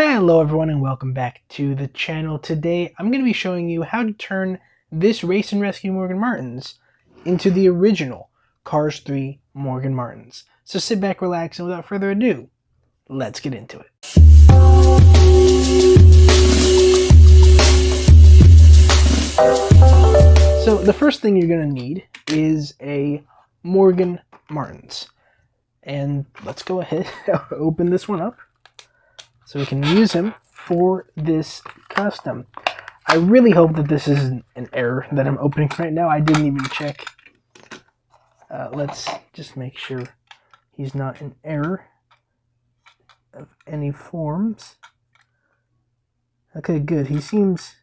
Hello everyone and welcome back to the channel. Today I'm going to be showing you how to turn this Race and Rescue Morgan Martins into the original Cars 3 Morgan Martins. So sit back, relax, and without further ado, let's get into it. So the first thing you're going to need is a Morgan Martins. And let's go ahead and open this one up, so we can use him for this custom. I really hope that this isn't an error that I'm opening right now. I didn't even check. Let's just make sure he's not an error of any forms. Okay, good. He seems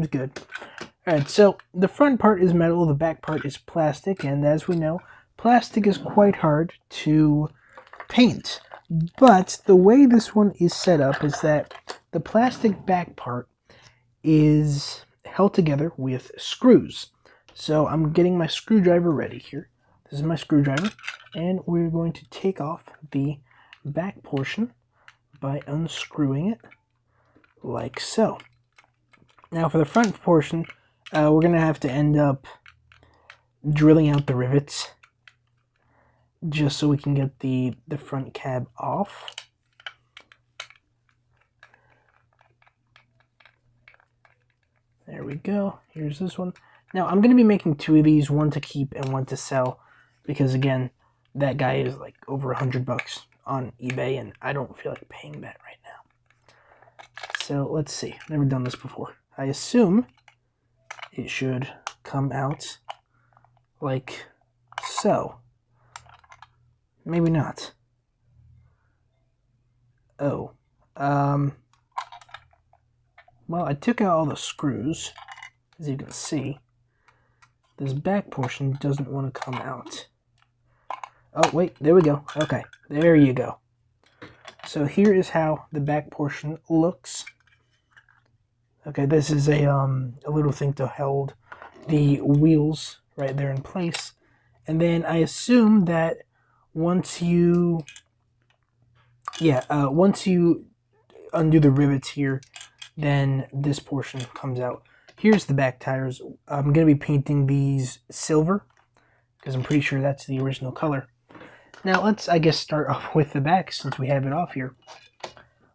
good. Alright, so the front part is metal, the back part is plastic, and as we know, plastic is quite hard to paint. But the way this one is set up is that the plastic back part is held together with screws. So I'm getting my screwdriver ready here. This is my screwdriver, and we're going to take off the back portion by unscrewing it like so. Now for the front portion, we're going to have to end up drilling out the rivets, just so we can get the front cab off. There we go. Here's this one. Now I'm going to be making two of these, one to keep and one to sell, because again, that guy is like over $100 on eBay and I don't feel like paying that right now. So let's see. Never done this before. I assume it should come out like so. Maybe not. Oh. Well, I took out all the screws. As you can see, this back portion doesn't want to come out. Oh, wait. There we go. Okay. There you go. So here is how the back portion looks. Okay, this is a little thing to hold the wheels right there in place. And then I assume that once you undo the rivets here, then this portion comes out. Here's the back tires. I'm going to be painting these silver, because I'm pretty sure that's the original color. Now let's, I guess, start off with the back since we have it off here.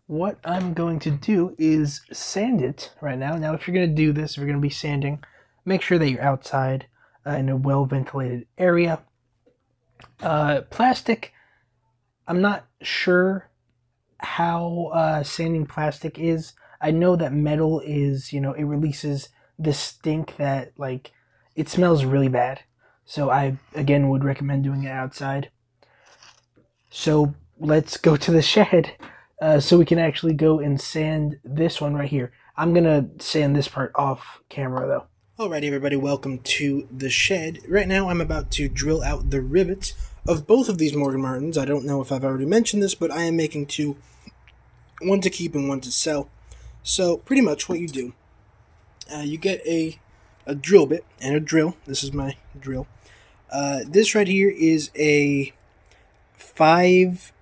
What I'm going to do is sand it right now. Now if you're going to do this, if you're going to be sanding, make sure that you're outside in a well-ventilated area. Plastic, I'm not sure how sanding plastic is. I know that metal is, it releases this stink that, like, it smells really bad. So I, again, would recommend doing it outside. So let's go to the shed so we can actually go and sand this one right here. I'm going to sand this part off camera, though. Alrighty, everybody, welcome to the shed. Right now, I'm about to drill out the rivets of both of these Morgan Martins. I don't know if I've already mentioned this, but I am making two, one to keep and one to sell. So, pretty much what you do, you get a drill bit and a drill. This is my drill. This right here is a 5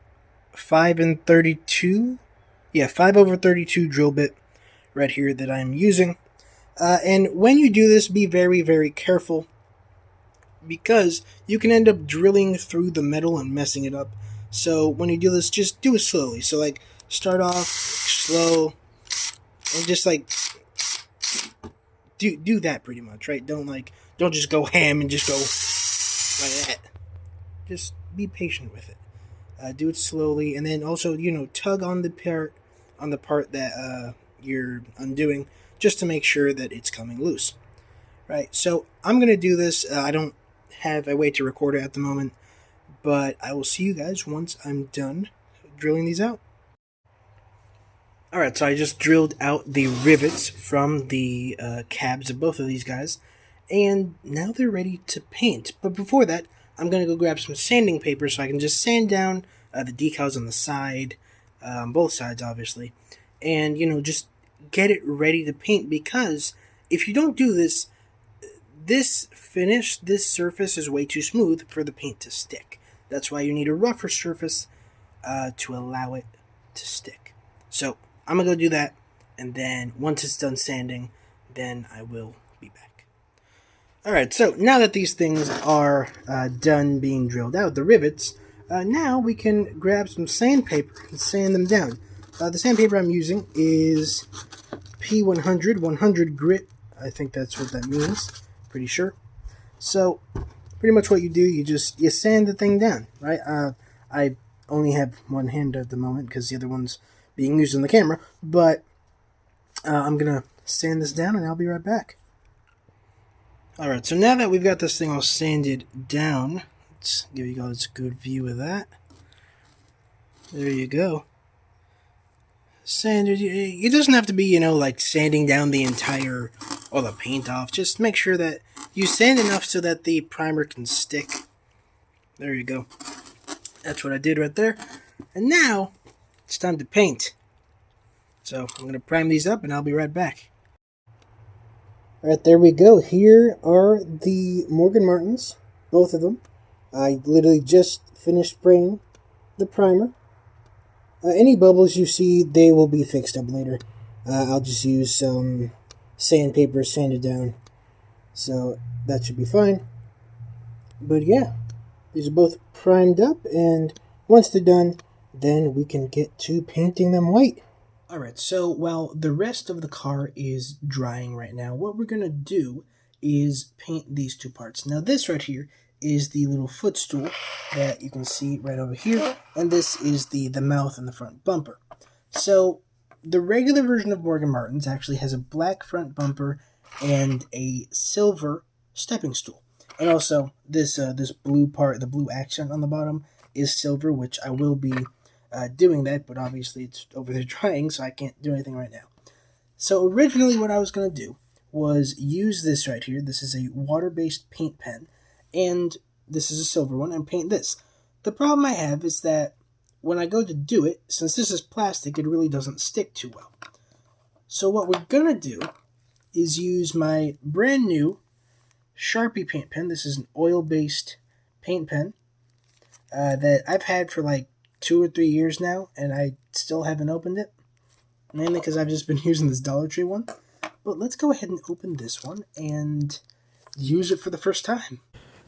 and 32, 5/32 drill bit right here that I'm using. And when you do this, be very, very careful, because you can end up drilling through the metal and messing it up. So when you do this, just do it slowly. So like, start off slow and just like do that pretty much, right? Don't just go ham and just go like that. Just be patient with it. Do it slowly, and then also, tug on the part that you're undoing, just to make sure that it's coming loose. Right, so I'm going to do this. I don't have a way to record it at the moment, but I will see you guys once I'm done drilling these out. Alright, so I just drilled out the rivets from the cabs of both of these guys, and now they're ready to paint. But before that, I'm going to go grab some sanding paper so I can just sand down the decals on the side, both sides obviously, and just get it ready to paint, because if you don't do this, this surface is way too smooth for the paint to stick. That's why you need a rougher surface to allow it to stick. So I'm going to go do that, and then once it's done sanding, then I will be back. Alright, so now that these things are done being drilled out, the rivets, now we can grab some sandpaper and sand them down. The sandpaper I'm using is P100, 100 grit. I think that's what that means. Pretty sure. So, pretty much what you do, you sand the thing down, right? I only have one hand at the moment because the other one's being used on the camera, but I'm gonna sand this down and I'll be right back. Alright, so now that we've got this thing all sanded down, let's give you guys a good view of that. There you go. Sanded, it doesn't have to be, like sanding down the entire, all the paint off. Just make sure that you sand enough so that the primer can stick. There you go. That's what I did right there. And now, it's time to paint. So, I'm going to prime these up and I'll be right back. Alright, there we go. Here are the Morgan Martins, both of them. I literally just finished spraying the primer. Any bubbles you see, they will be fixed up later. I'll just use some sandpaper, sand it down. So, that should be fine. But yeah, these are both primed up, and once they're done, then we can get to painting them white. Alright, so while the rest of the car is drying right now, what we're going to do is paint these two parts. Now this right here is the little footstool that you can see right over here, and this is the mouth and the front bumper. So the regular version of Morgan Martin's actually has a black front bumper and a silver stepping stool. And also this blue part, the blue accent on the bottom, is silver, which I will be doing that, but obviously it's over there drying, so I can't do anything right now. So originally what I was going to do was use this right here. This is a water-based paint pen, and this is a silver one, and paint this. The problem I have is that when I go to do it, since this is plastic, it really doesn't stick too well. So what we're going to do is use my brand new Sharpie paint pen. This is an oil-based paint pen that I've had for like 2 or 3 years now, and I still haven't opened it, mainly because I've just been using this Dollar Tree one. But let's go ahead and open this one and use it for the first time.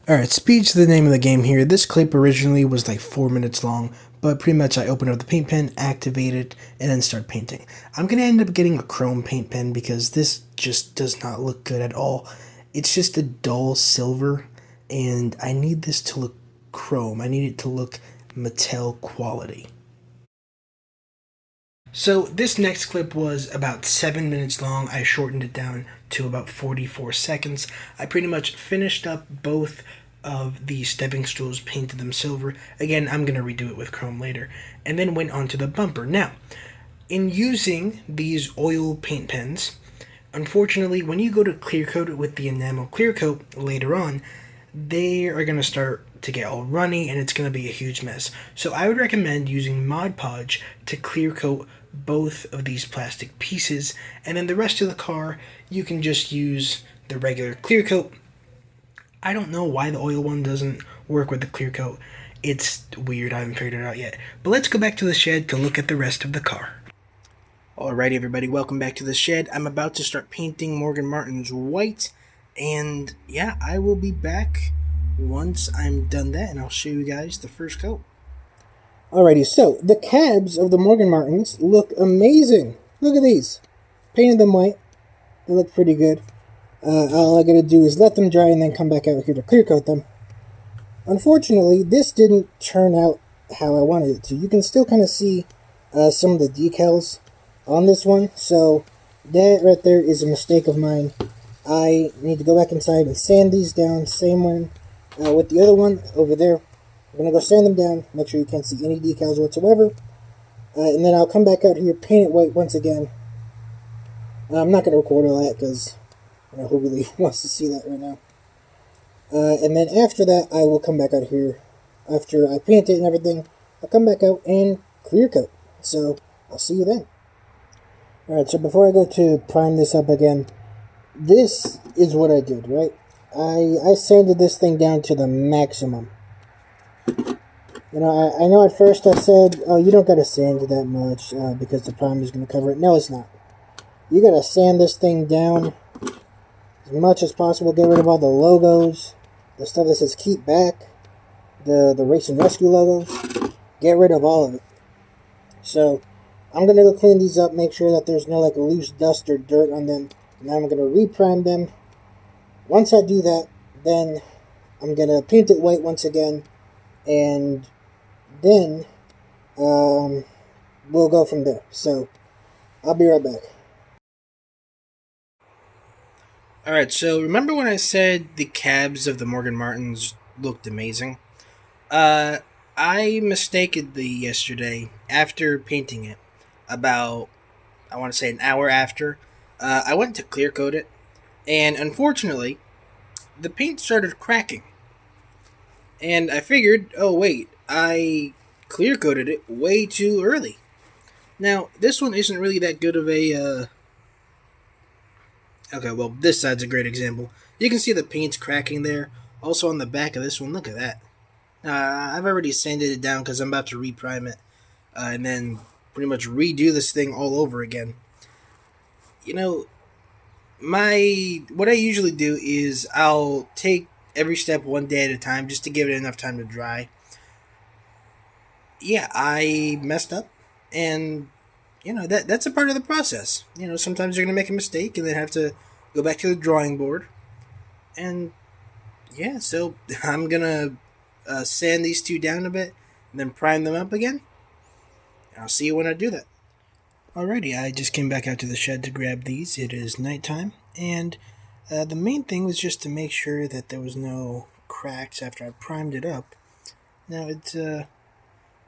Alright, speed's the name of the game here. This clip originally was like 4 minutes long, but pretty much I open up the paint pen, activate it, and then start painting. I'm going to end up getting a chrome paint pen because this just does not look good at all. It's just a dull silver, and I need this to look chrome. I need it to look Mattel quality. So this next clip was about 7 minutes long. I shortened it down to about 44 seconds. I pretty much finished up both of the stepping stools, painted them silver. Again, I'm going to redo it with chrome later. And then went on to the bumper. Now, in using these oil paint pens, unfortunately, when you go to clear coat it with the enamel clear coat later on, they are going to start to get all runny, and it's going to be a huge mess. So I would recommend using Mod Podge to clear coat both of these plastic pieces, and then the rest of the car you can just use the regular clear coat. I don't know why the oil one doesn't work with the clear coat. It's weird, I haven't figured it out yet. But let's go back to the shed to look at the rest of the car. Alrighty everybody, welcome back to the shed. I'm about to start painting Morgan Martin's white, and yeah, I will be back once I'm done that, and I'll show you guys the first coat. Alrighty, so the cabs of the Morgan Martins look amazing. Look at these. Painted them white. They look pretty good. All I gotta do is let them dry and then come back out here to clear coat them. Unfortunately, this didn't turn out how I wanted it to. You can still kind of see some of the decals on this one, so that right there is a mistake of mine. I need to go back inside and sand these down, same one with the other one over there. I'm going to go sand them down, make sure you can't see any decals whatsoever, and then I'll come back out here, paint it white once again. I'm not going to record all that because I don't know who really wants to see that right now. And then after that, I will come back out here. After I paint it and everything, I'll come back out and clear coat. So, I'll see you then. Alright, so before I go to prime this up again, this is what I did, right? I sanded this thing down to the maximum. I know at first I said, oh, you don't got to sand it that much because the primer is going to cover it. No, it's not. You got to sand this thing down as much as possible. Get rid of all the logos, the stuff that says keep back, the race and rescue logos. Get rid of all of it. So I'm going to go clean these up, make sure that there's no like loose dust or dirt on them. And then I'm going to reprime them. Once I do that, then I'm going to paint it white once again. And then we'll go from there. So I'll be right back. Alright, so remember when I said the cabs of the Morgan Martins looked amazing? Uh, I mistakenly yesterday, after painting it, about, I want to say an hour after, I went to clear coat it, and unfortunately, the paint started cracking. And I figured, oh wait, I clear coated it way too early. Now, this one isn't really that good of a, okay, well, this side's a great example. You can see the paint's cracking there. Also on the back of this one, look at that. I've already sanded it down because I'm about to reprime it. And then pretty much redo this thing all over again. You know, what I usually do is I'll take every step one day at a time just to give it enough time to dry. Yeah, I messed up, and that's a part of the process. Sometimes you're gonna make a mistake and then have to go back to the drawing board. And yeah, so I'm gonna sand these two down a bit and then prime them up again. I'll see you when I do that. Alrighty, I just came back out to the shed to grab these. It is nighttime, and the main thing was just to make sure that there was no cracks after I primed it up. Now it's okay.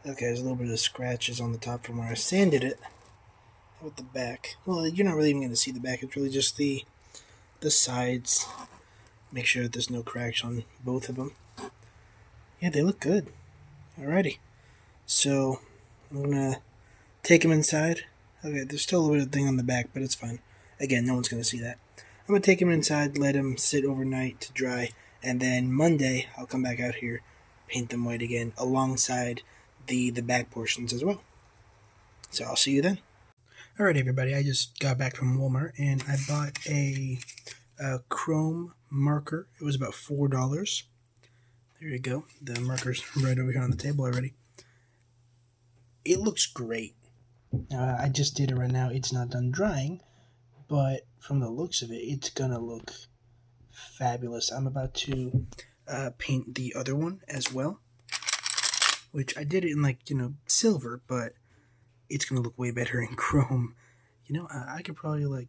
There's a little bit of scratches on the top from where I sanded it. How about the back? Well, you're not really even going to see the back. It's really just the sides. Make sure that there's no cracks on both of them. Yeah, they look good. Alrighty, so I'm gonna take them inside. Okay, there's still a little bit of thing on the back, but it's fine. Again, no one's going to see that. I'm going to take them inside, let them sit overnight to dry, and then Monday I'll come back out here, paint them white again, alongside the back portions as well. So I'll see you then. Alright everybody, I just got back from Walmart, and I bought a chrome marker. It was about $4. There you go. The marker's right over here on the table already. It looks great. I just did it right now. It's not done drying, but from the looks of it, it's gonna look fabulous. I'm about to paint the other one as well, which I did it in silver, but it's gonna look way better in chrome. I could probably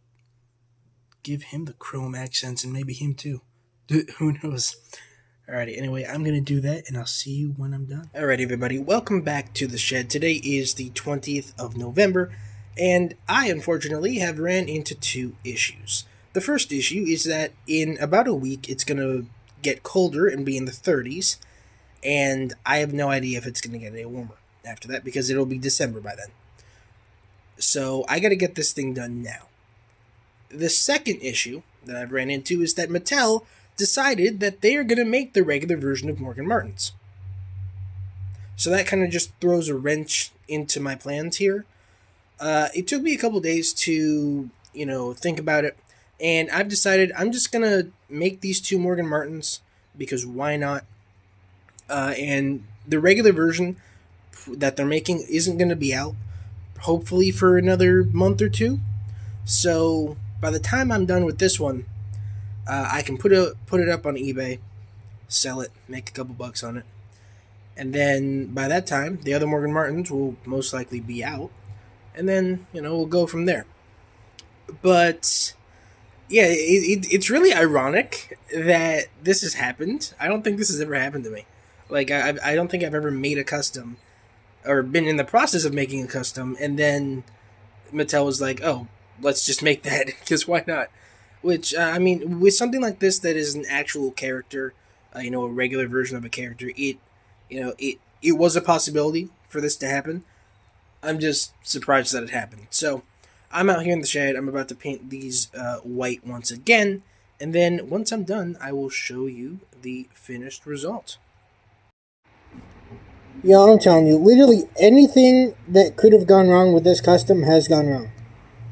give him the chrome accents and maybe him too. Who knows? Alrighty, anyway, I'm going to do that, and I'll see you when I'm done. Alright, everybody, welcome back to the shed. Today is the 20th of November, and I, unfortunately, have ran into two issues. The first issue is that in about a week, it's going to get colder and be in the 30s, and I have no idea if it's going to get any warmer after that, because it'll be December by then. So, I got to get this thing done now. The second issue that I've ran into is that Mattel decided that they are going to make the regular version of Morgan Martins. So that kind of just throws a wrench into my plans here. It took me a couple days to, think about it. And I've decided I'm just going to make these two Morgan Martins because why not? And the regular version that they're making isn't going to be out, hopefully for another month or two. So by the time I'm done with this one, I can put it up on eBay, sell it, make a couple bucks on it, and then by that time, the other Morgan Martins will most likely be out, and then we'll go from there. But yeah, it's really ironic that this has happened. I don't think this has ever happened to me. I don't think I've ever made a custom or been in the process of making a custom, and then Mattel was like, "Oh, let's just make that because why not?" Which, with something like this that is an actual character, a regular version of a character, it was a possibility for this to happen. I'm just surprised that it happened. So, I'm out here in the shed. I'm about to paint these white once again. And then, once I'm done, I will show you the finished result. Y'all, I'm telling you, literally anything that could have gone wrong with this custom has gone wrong.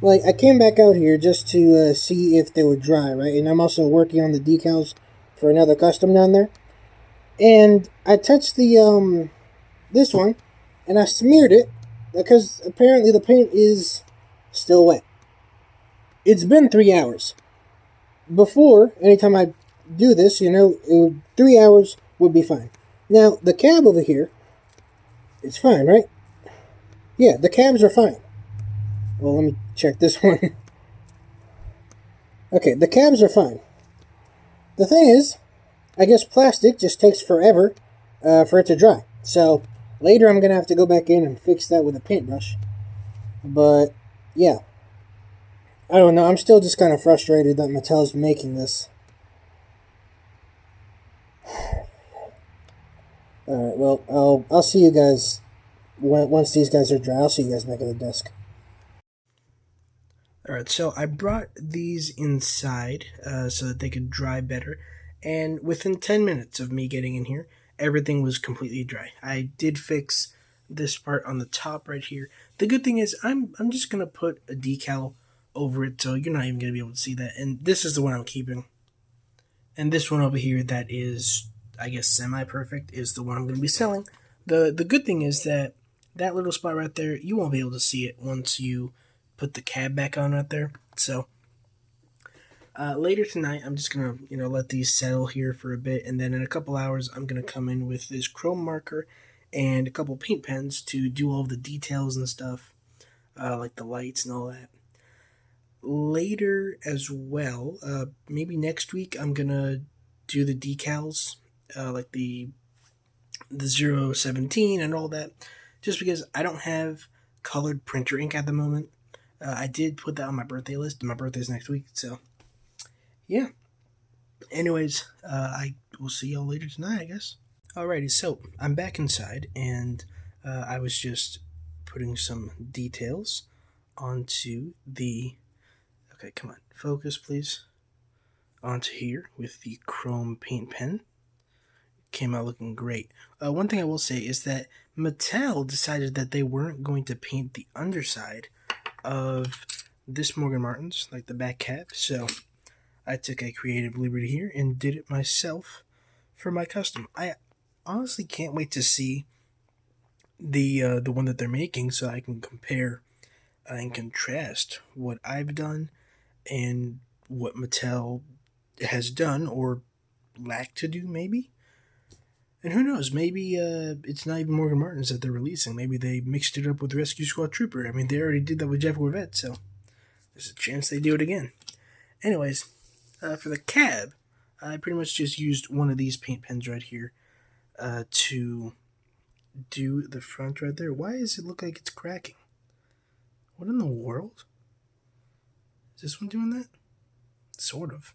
Like, I came back out here just to see if they would dry, right? And I'm also working on the decals for another custom down there. And I touched the, this one, and I smeared it because apparently the paint is still wet. It's been 3 hours. Before, anytime I do this, 3 hours would be fine. Now, the cab over here, it's fine, right? Yeah, the cabs are fine. Well, let me check this one. Okay, the cabs are fine. The thing is, I guess plastic just takes forever for it to dry. So later I'm going to have to go back in and fix that with a paintbrush. But yeah, I don't know. I'm still just kind of frustrated that Mattel's making this. Alright, well, I'll see you guys once these guys are dry. I'll see you guys back at the desk. Alright, so I brought these inside so that they could dry better, and within 10 minutes of me getting in here, everything was completely dry. I did fix this part on the top right here. The good thing is I'm just going to put a decal over it, so you're not even going to be able to see that, and this is the one I'm keeping. And this one over here that is, I guess, semi-perfect is the one I'm going to be selling. The good thing is that that little spot right there, you won't be able to see it once you put the cab back on right there. So later tonight, I'm just going to, let these settle here for a bit. And then in a couple hours, I'm going to come in with this chrome marker and a couple paint pens to do all the details and stuff, like the lights and all that. Later as well, maybe next week, I'm going to do the decals, like the 017 and all that, just because I don't have colored printer ink at the moment. I did put that on my birthday list, and my birthday's next week, so yeah. Anyways, I will see y'all later tonight, I guess. Alrighty, so I'm back inside, and I was just putting some details onto the. Okay, come on, focus, please. Onto here with the chrome paint pen. Came out looking great. One thing I will say is that Mattel decided that they weren't going to paint the underside of this Morgan Martin's, like the back cap, so I took a creative liberty here and did it myself for my custom. I honestly can't wait to see the one that they're making so I can compare and contrast what I've done and what Mattel has done or lack to do, maybe. And who knows? Maybe it's not even Morgan Martin's that they're releasing. Maybe they mixed it up with Rescue Squad Trooper. I mean, they already did that with Jeff Corvette, so there's a chance they do it again. Anyways, for the cab, I pretty much just used one of these paint pens right here to do the front right there. Why does it look like it's cracking? What in the world? Is this one doing that? Sort of.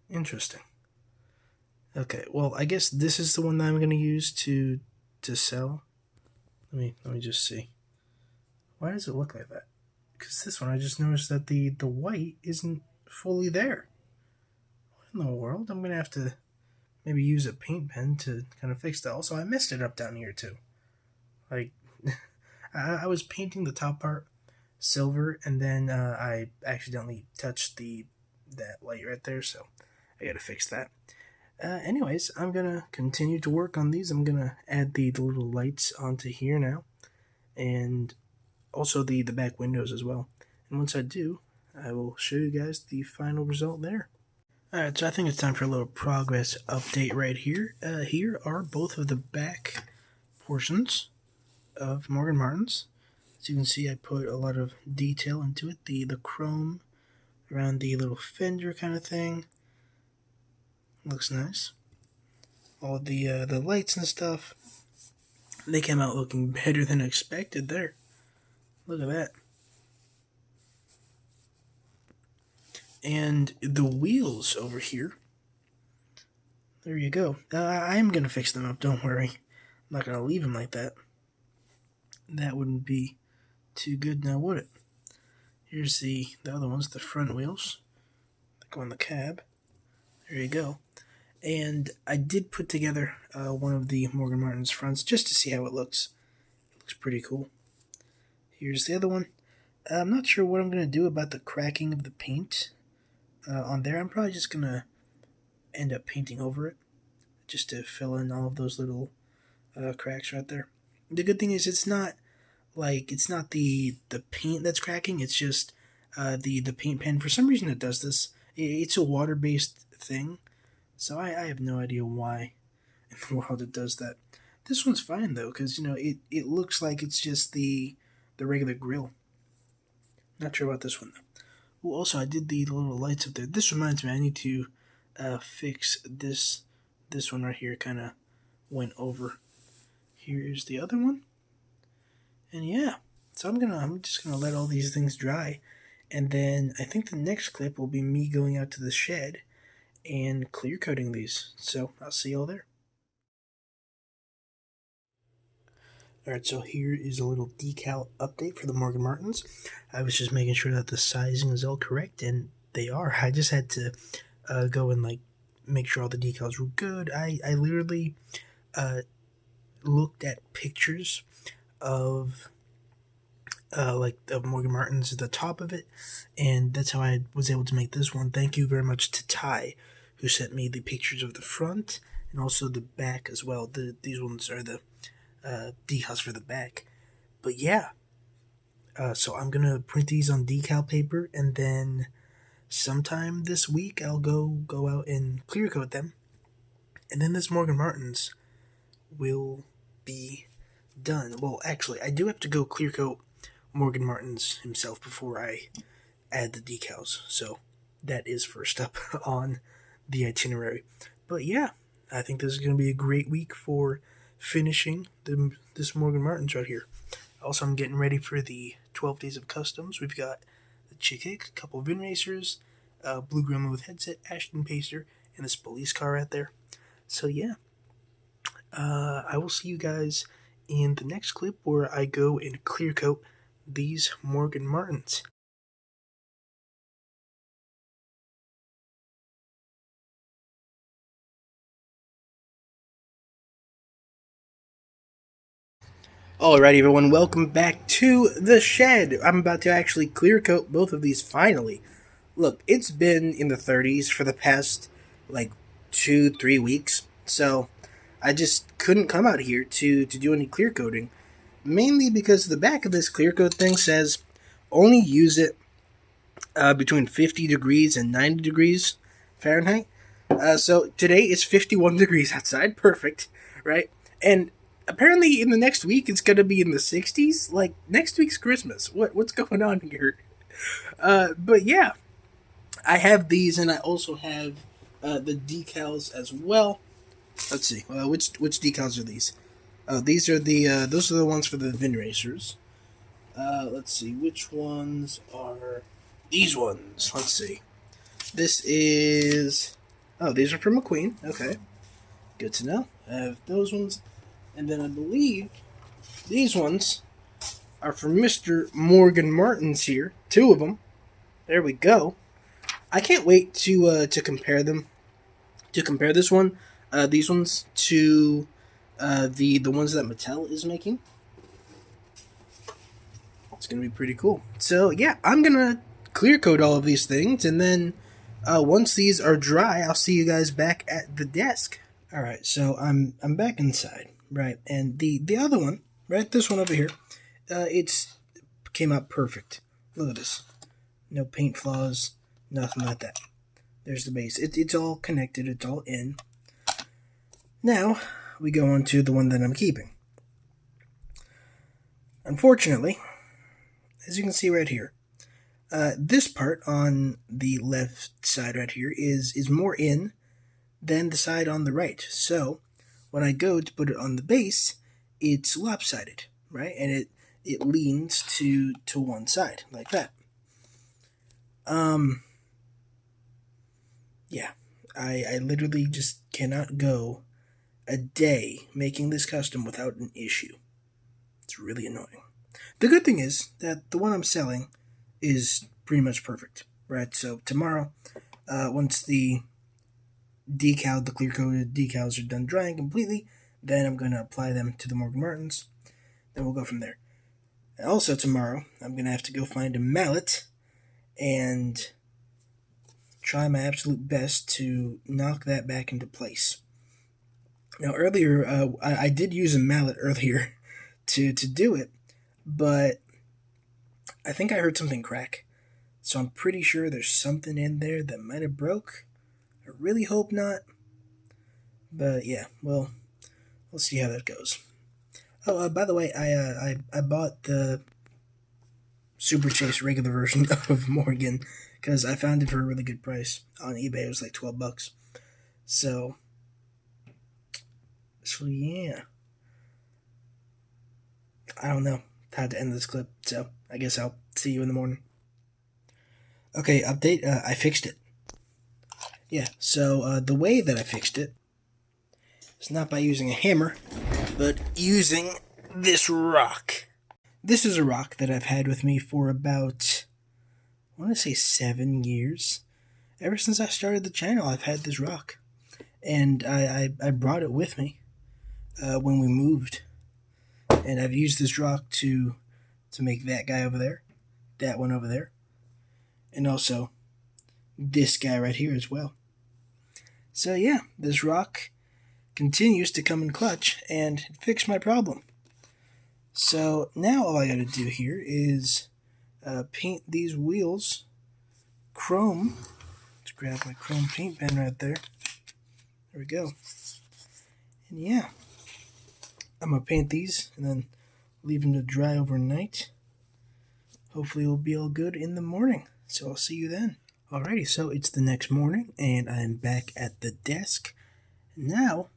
Interesting. Okay, well, I guess this is the one that I'm going to use to sell. Let me just see. Why does it look like that? Because this one, I just noticed that the white isn't fully there. What in the world? I'm going to have to maybe use a paint pen to kind of fix that. Also, I messed it up down here too. Like, I was painting the top part silver, and then I accidentally touched that light right there, so I got to fix that. Anyways, I'm gonna continue to work on these. I'm gonna add the little lights onto here now, and also the back windows as well. And once I do, I will show you guys the final result there. Alright, so I think it's time for a little progress update right here. Here are both of the back portions of Morgan Martin's. As you can see, I put a lot of detail into it. The chrome around the little fender kind of thing. Looks nice. All the lights and stuff, they came out looking better than expected there. Look at that. And the wheels over here, there you go. I am going to fix them up, don't worry. I'm not going to leave them like that. That wouldn't be too good now, would it? Here's the other ones, the front wheels. They go on the cab. There you go. And I did put together one of the Morgan Martin's fronts just to see how it looks. It looks pretty cool. Here's the other one. I'm not sure what I'm going to do about the cracking of the paint on there. I'm probably just going to end up painting over it just to fill in all of those little cracks right there. The good thing is it's not the paint that's cracking. It's just the paint pen. For some reason it does this. It's a water based thing, so I have no idea why in the world it does that. This one's fine though, because it looks like it's just the regular grill. Not sure about this one though. Ooh, also I did the little lights up there. This reminds me I need to fix this one right here. Kind of went over. Here's the other one. And yeah, so I'm just gonna let all these things dry, and then I think the next clip will be me going out to the shed and clear coating these. So I'll see y'all there. Alright, so here is a little decal update for the Morgan Martins. I was just making sure that the sizing is all correct, and they are. I just had to go and make sure all the decals were good. I literally looked at pictures of of Morgan Martin's at the top of it, and that's how I was able to make this one. Thank you very much to Ty, who sent me the pictures of the front and also the back as well. These ones are the decals for the back. But yeah, so I'm gonna print these on decal paper, and then sometime this week I'll go out and clear coat them, and then this Morgan Martin's will be done. Well, actually, I do have to go clear coat Morgan Martin's himself before I add the decals, so that is first up on the itinerary. But yeah, I think this is going to be a great week for finishing this Morgan Martin's right here. Also, I'm getting ready for the 12 Days of Customs. We've got the Chick Hick, a couple of Vin Racers, Blue Gremlin with headset, Ashton Pacer, and this police car right there. So yeah, I will see you guys in the next clip where I go and clear coat these Morgan Martins. Alright everyone, welcome back to the shed. I'm about to actually clear coat both of these finally. Look, it's been in the 30s for the past 2-3 weeks, so I just couldn't come out here to do any clear coating. Mainly because the back of this clear coat thing says only use it between 50 degrees and 90 degrees Fahrenheit. So today it's 51 degrees outside, perfect, right? And apparently in the next week it's gonna be in the 60s. Like next week's Christmas. What's going on here? But yeah, I have these, and I also have the decals as well. Let's see, which decals are these? These are those are the ones for the Vin Racers. Let's see, which ones are these ones? Let's see. This is... Oh, these are from McQueen. Okay. Good to know. I have those ones. And then I believe these ones are from Mr. Morgan Martin's here. 2 of them. There we go. I can't wait to compare them. To compare this one, these ones to the ones that Mattel is making. It's going to be pretty cool. So, yeah, I'm going to clear coat all of these things, and then once these are dry, I'll see you guys back at the desk. Alright, so I'm back inside, right? And the other one, right, this one over here, it's came out perfect. Look at this. No paint flaws, nothing like that. There's the base. It's all connected, it's all in. Now, we go on to the one that I'm keeping. Unfortunately, as you can see right here, this part on the left side right here is more in than the side on the right. So when I go to put it on the base, it's lopsided, right? And it leans to one side like that. Yeah, I literally just cannot go a day making this custom without an issue. It's really annoying. The good thing is that the one I'm selling is pretty much perfect, right? So tomorrow, once the decaled, the clear-coated decals are done drying completely, then I'm going to apply them to the Morgan Martins. Then we'll go from there. Also tomorrow, I'm going to have to go find a mallet and try my absolute best to knock that back into place. Now earlier, I did use a mallet earlier to do it, but I think I heard something crack. So I'm pretty sure there's something in there that might have broke. I really hope not. But yeah, well, we'll see how that goes. Oh, by the way, I bought the Super Chase regular version of Morgan because I found it for a really good price on eBay. It was like $12. So yeah, I don't know how to end this clip. So I guess I'll see you in the morning. Okay, update. I fixed it. Yeah. So the way that I fixed it is not by using a hammer, but using this rock. This is a rock that I've had with me for about, I want to say 7 years. Ever since I started the channel, I've had this rock. And I brought it with me when we moved. And I've used this rock to make that guy over there, that one over there, and also this guy right here as well. So yeah, this rock continues to come in clutch and fix my problem. So now all I gotta do here is paint these wheels chrome. Let's grab my chrome paint pen right there. There we go. And yeah, I'm gonna paint these and then leave them to dry overnight. Hopefully it'll be all good in the morning. So I'll see you then. Alrighty, so it's the next morning and I'm back at the desk. Now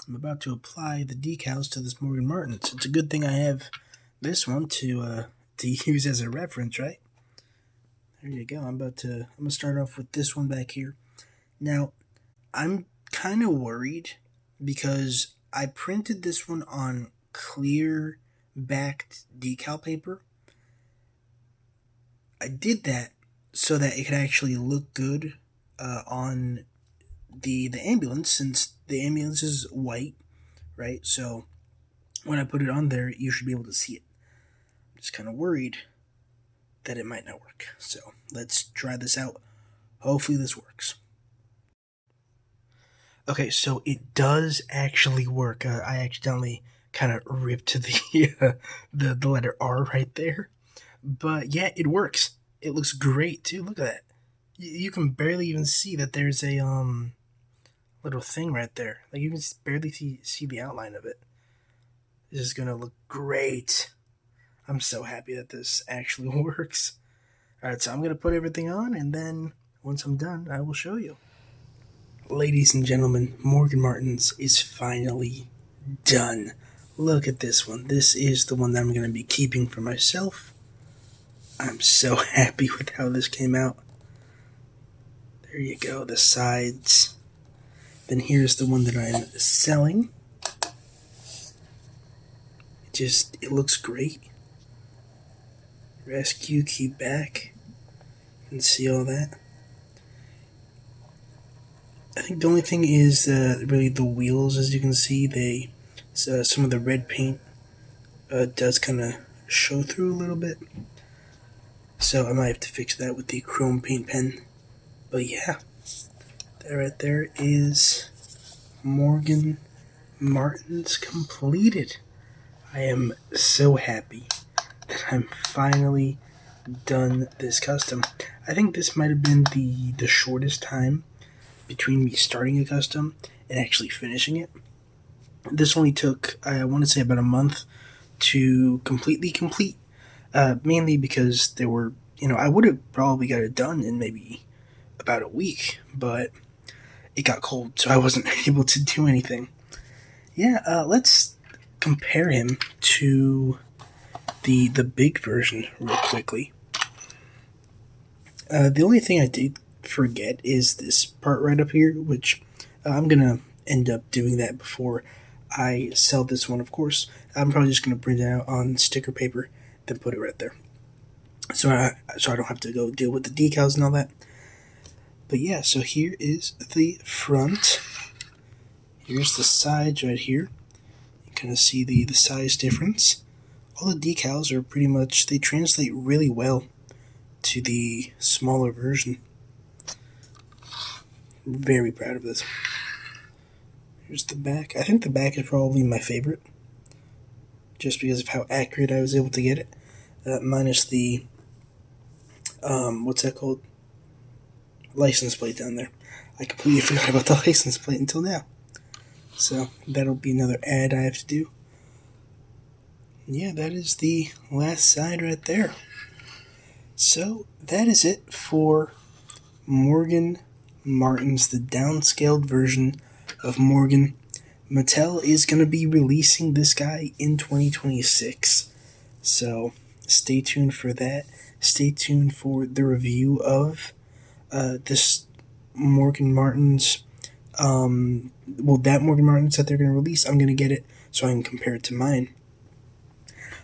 I'm about to apply the decals to this Morgan Martins. It's a good thing I have this one to use as a reference, right? There you go. I'm gonna start off with this one back here. Now, I'm kind of worried because I printed this one on clear backed decal paper. I did that so that it could actually look good on the ambulance, since the ambulance is white, right? So when I put it on there, you should be able to see it. I'm just kind of worried that it might not work. So let's try this out. Hopefully this works. Okay, so it does actually work. I accidentally kind of ripped the letter R right there. But yeah, it works. It looks great too. Look at that. You can barely even see that there's a little thing right there. Like you can barely see the outline of it. This is gonna look great. I'm so happy that this actually works. Alright, so I'm gonna put everything on, and then once I'm done, I will show you. Ladies and gentlemen, Morgan Martins is finally done. Look at this one. This is the one that I'm gonna be keeping for myself. I'm so happy with how this came out. There you go, the sides. Then here's the one that I'm selling. It looks great. Rescue, keep back. You can see all that. I think the only thing is really the wheels, as you can see, some of the red paint does kind of show through a little bit. So I might have to fix that with the chrome paint pen. But yeah, that right there is Morgan Martins completed. I am so happy that I'm finally done this custom. I think this might have been the shortest time between me starting a custom and actually finishing it. This only took, I want to say, about a month to completely complete. Mainly because there were, I would have probably got it done in maybe about a week, but it got cold, so I wasn't able to do anything. Yeah, let's compare him to the big version real quickly. The only thing I did forget is this part right up here, which I'm gonna end up doing that before I sell this one, of course. I'm probably just gonna print it out on sticker paper, then put it right there. So I don't have to go deal with the decals and all that. But yeah, so here is the front. Here's the sides right here. You kind of see the size difference. All the decals are pretty much, they translate really well to the smaller version. Very proud of this. Here's the back. I think the back is probably my favorite, just because of how accurate I was able to get it. Minus the, what's that called? License plate down there. I completely forgot about the license plate until now. So that'll be another ad I have to do. Yeah, that is the last side right there. So that is it for Morgan Martin's, the downscaled version of Morgan. Mattel is going to be releasing this guy in 2026. So stay tuned for that. Stay tuned for the review of this Morgan Martin's. That Morgan Martin's that they're going to release, I'm going to get it so I can compare it to mine.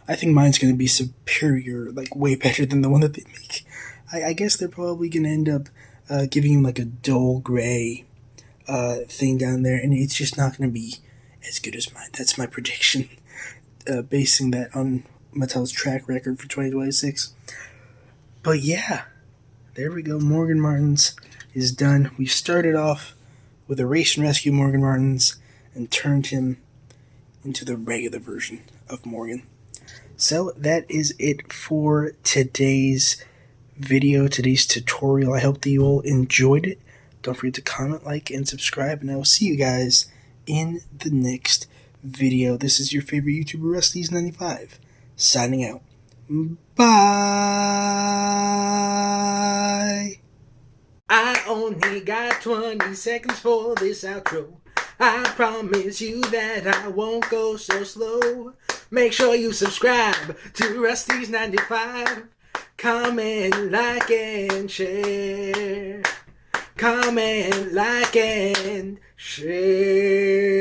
I think mine's going to be superior, like way better than the one that they make. I guess they're probably going to end up giving him like a dull gray thing down there, and it's just not going to be as good as mine. That's my prediction, basing that on Mattel's track record for 2026. But yeah, there we go. Morgan Martin's is done. We started off with a Race and Rescue Morgan Martin's and turned him into the regular version of Morgan. So that is it for today's video, today's tutorial. I hope that you all enjoyed it. Don't forget to comment, like, and subscribe, and I will see you guys in the next video. This is your favorite YouTuber, Rusty's95, signing out. Bye! I only got 20 seconds for this outro. I promise you that I won't go so slow. Make sure you subscribe to Rusty's95. Comment, like, and share. Comment, like, and share.